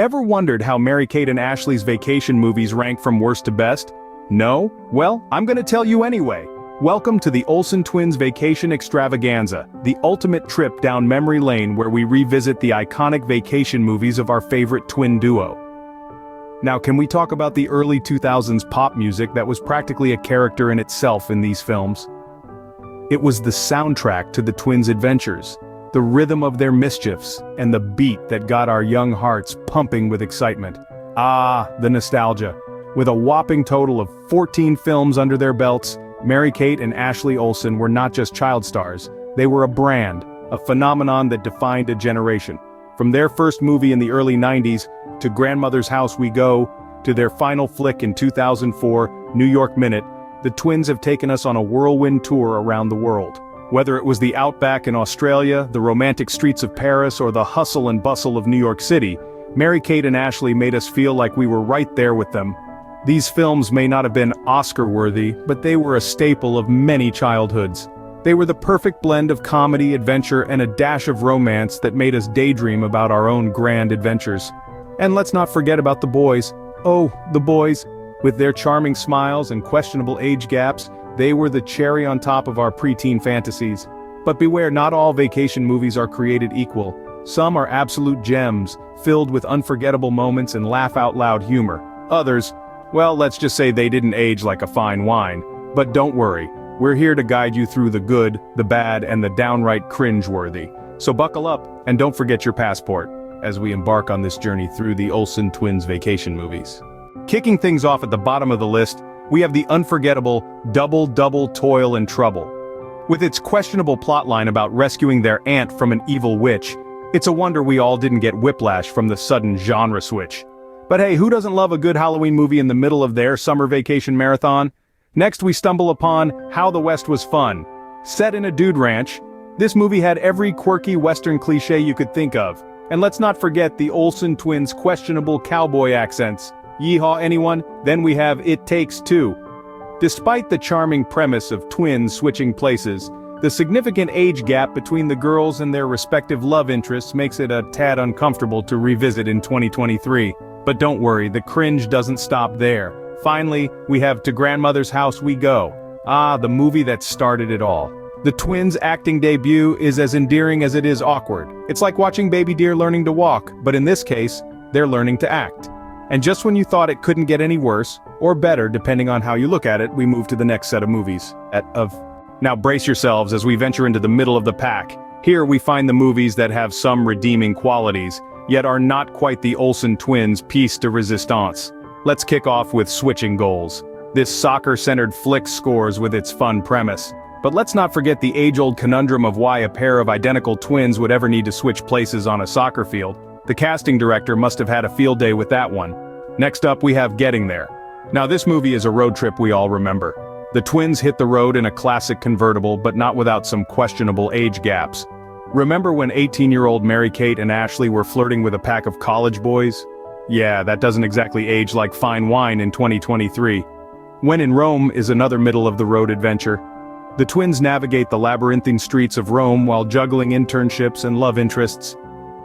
Ever wondered how Mary-Kate and Ashley's vacation movies rank from worst to best? No? Well, I'm gonna tell you anyway. Welcome to the Olsen Twins Vacation Extravaganza, the ultimate trip down memory lane where we revisit the iconic vacation movies of our favorite twin duo. Now, can we talk about the early 2000s pop music that was practically a character in itself in these films? It was the soundtrack to the twins' adventures, the rhythm of their mischiefs, and the beat that got our young hearts pumping with excitement. Ah, the nostalgia. With a whopping total of 14 films under their belts, Mary-Kate and Ashley Olsen were not just child stars, they were a brand, a phenomenon that defined a generation. From their first movie in the early 90s, to Grandmother's House We Go, to their final flick in 2004, New York Minute, the twins have taken us on a whirlwind tour around the world. Whether it was the outback in Australia, the romantic streets of Paris, or the hustle and bustle of New York City, Mary-Kate and Ashley made us feel like we were right there with them. These films may not have been Oscar-worthy, but they were a staple of many childhoods. They were the perfect blend of comedy, adventure, and a dash of romance that made us daydream about our own grand adventures. And let's not forget about the boys. Oh, the boys. With their charming smiles and questionable age gaps, they were the cherry on top of our preteen fantasies. But beware, not all vacation movies are created equal. Some are absolute gems, filled with unforgettable moments and laugh-out-loud humor. Others, well, let's just say they didn't age like a fine wine. But don't worry, we're here to guide you through the good, the bad, and the downright cringe-worthy. So buckle up, and don't forget your passport, as we embark on this journey through the Olsen Twins vacation movies. Kicking things off at the bottom of the list, we have the unforgettable Double Toil and Trouble. With its questionable plotline about rescuing their aunt from an evil witch, it's a wonder we all didn't get whiplash from the sudden genre switch. But hey, who doesn't love a good Halloween movie in the middle of their summer vacation marathon? Next we stumble upon How the West Was Fun. Set in a dude ranch, this movie had every quirky Western cliche you could think of. And let's not forget the Olsen twins' questionable cowboy accents. Yeehaw anyone? Then we have It Takes Two. Despite the charming premise of twins switching places, the significant age gap between the girls and their respective love interests makes it a tad uncomfortable to revisit in 2023. But don't worry, the cringe doesn't stop there. Finally, we have To Grandmother's House We Go. Ah, the movie that started it all. The twins' acting debut is as endearing as it is awkward. It's like watching baby deer learning to walk, but in this case, they're learning to act. And just when you thought it couldn't get any worse, or better depending on how you look at it, we move to the next set of movies. Now brace yourselves as we venture into the middle of the pack. Here we find the movies that have some redeeming qualities, yet are not quite the Olsen twins' piece de resistance. Let's kick off with Switching Goals. This soccer-centered flick scores with its fun premise. But let's not forget the age-old conundrum of why a pair of identical twins would ever need to switch places on a soccer field. The casting director must have had a field day with that one. Next up we have Getting There. Now this movie is a road trip we all remember. The twins hit the road in a classic convertible, but not without some questionable age gaps. Remember when 18-year-old Mary-Kate and Ashley were flirting with a pack of college boys? Yeah, that doesn't exactly age like fine wine in 2023. When in Rome is another middle-of-the-road adventure. The twins navigate the labyrinthine streets of Rome while juggling internships and love interests.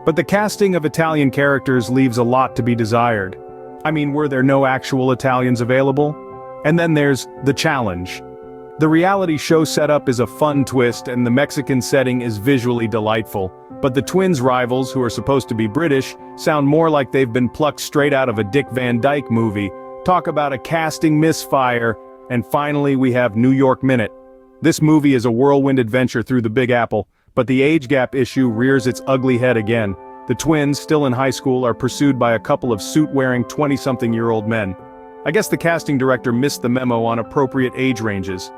But the casting of Italian characters leaves a lot to be desired. I mean, were there no actual Italians available? And then there's The Challenge. The reality show setup is a fun twist and the Mexican setting is visually delightful. But the twins' rivals, who are supposed to be British, sound more like they've been plucked straight out of a Dick Van Dyke movie. Talk about a casting misfire. And finally we have New York Minute. This movie is a whirlwind adventure through the Big Apple, but the age gap issue rears its ugly head again. The twins, still in high school, are pursued by a couple of suit-wearing 20-something-year-old men. I guess the casting director missed the memo on appropriate age ranges.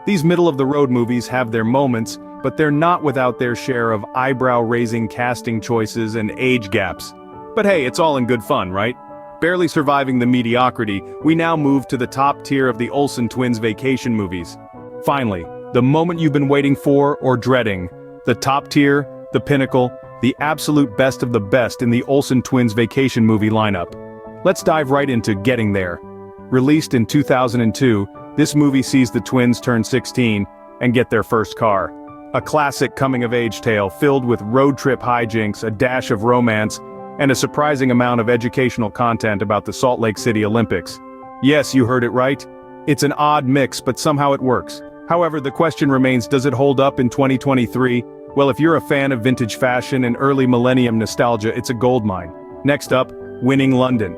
These middle-of-the-road movies have their moments, but they're not without their share of eyebrow-raising casting choices and age gaps. But hey, it's all in good fun, right? Barely surviving the mediocrity, we now move to the top tier of the Olsen twins vacation movies. Finally, the moment you've been waiting for or dreading, the top tier, the pinnacle, the absolute best of the best in the Olsen twins vacation movie lineup. Let's dive right into Getting There. Released in 2002, this movie sees the twins turn 16 and get their first car. A classic coming-of-age tale filled with road trip hijinks, a dash of romance, and a surprising amount of educational content about the Salt Lake City Olympics. Yes, you heard it right. It's an odd mix, but somehow it works. However, the question remains, does it hold up in 2023? Well, if you're a fan of vintage fashion and early millennium nostalgia, it's a goldmine. Next up, Winning London.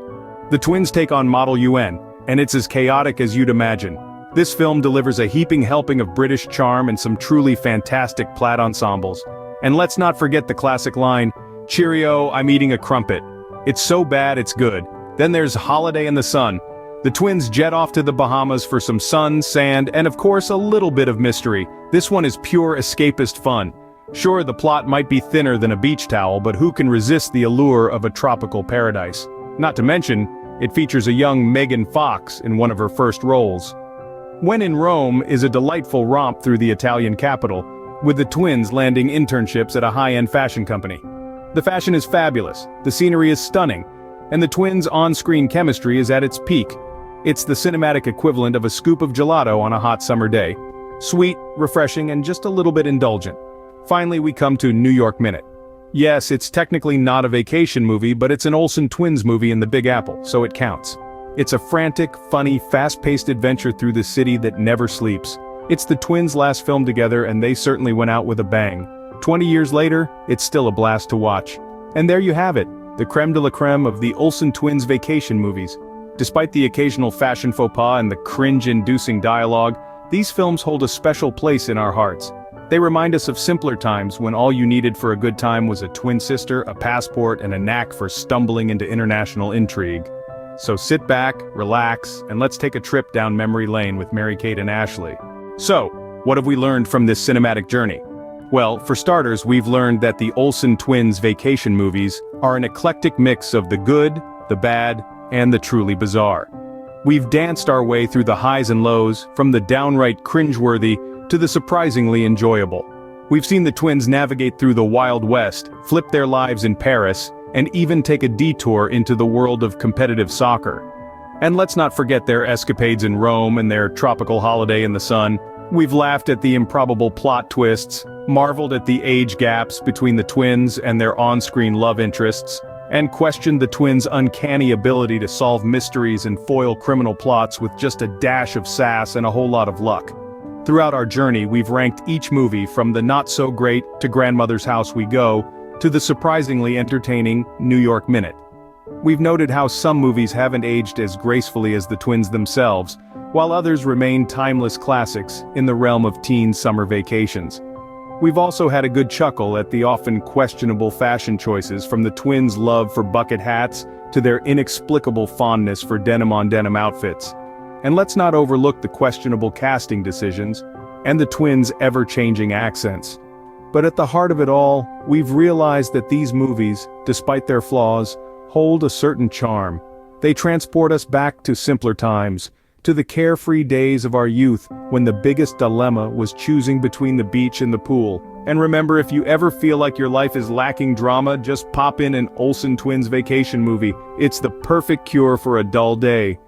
The twins take on Model UN, and it's as chaotic as you'd imagine. This film delivers a heaping helping of British charm and some truly fantastic plaid ensembles. And let's not forget the classic line, "Cheerio, I'm eating a crumpet." It's so bad it's good. Then there's Holiday in the Sun. The twins jet off to the Bahamas for some sun, sand, and of course a little bit of mystery. This one is pure escapist fun. Sure, the plot might be thinner than a beach towel, but who can resist the allure of a tropical paradise? Not to mention, it features a young Megan Fox in one of her first roles. When in Rome is a delightful romp through the Italian capital, with the twins landing internships at a high-end fashion company. The fashion is fabulous, the scenery is stunning, and the twins' on-screen chemistry is at its peak. It's the cinematic equivalent of a scoop of gelato on a hot summer day. Sweet, refreshing, and just a little bit indulgent. Finally, we come to New York Minute. Yes, it's technically not a vacation movie, but it's an Olsen Twins movie in the Big Apple, so it counts. It's a frantic, funny, fast-paced adventure through the city that never sleeps. It's the twins' last film together, and they certainly went out with a bang. 20 years later, it's still a blast to watch. And there you have it, the creme de la creme of the Olsen Twins vacation movies. Despite the occasional fashion faux pas and the cringe-inducing dialogue, these films hold a special place in our hearts. They remind us of simpler times when all you needed for a good time was a twin sister, a passport, and a knack for stumbling into international intrigue. So sit back, relax, and let's take a trip down memory lane with Mary-Kate and Ashley. So, what have we learned from this cinematic journey? Well, for starters, we've learned that the Olsen Twins vacation movies are an eclectic mix of the good, the bad, and the truly bizarre. We've danced our way through the highs and lows, from the downright cringeworthy to the surprisingly enjoyable. We've seen the twins navigate through the Wild West, flip their lives in Paris, and even take a detour into the world of competitive soccer. And let's not forget their escapades in Rome and their tropical holiday in the sun. We've laughed at the improbable plot twists, marveled at the age gaps between the twins and their on-screen love interests, and questioned the twins' uncanny ability to solve mysteries and foil criminal plots with just a dash of sass and a whole lot of luck. Throughout our journey, we've ranked each movie from the not-so-great to Grandmother's House We Go, to the surprisingly entertaining New York Minute. We've noted how some movies haven't aged as gracefully as the twins themselves, while others remain timeless classics in the realm of teen summer vacations. We've also had a good chuckle at the often questionable fashion choices, from the twins' love for bucket hats to their inexplicable fondness for denim-on-denim outfits. And let's not overlook the questionable casting decisions and the twins' ever-changing accents. But at the heart of it all, we've realized that these movies, despite their flaws, hold a certain charm. They transport us back to simpler times, to the carefree days of our youth when the biggest dilemma was choosing between the beach and the pool. And remember, if you ever feel like your life is lacking drama, just pop in an Olsen Twins vacation movie. It's the perfect cure for a dull day.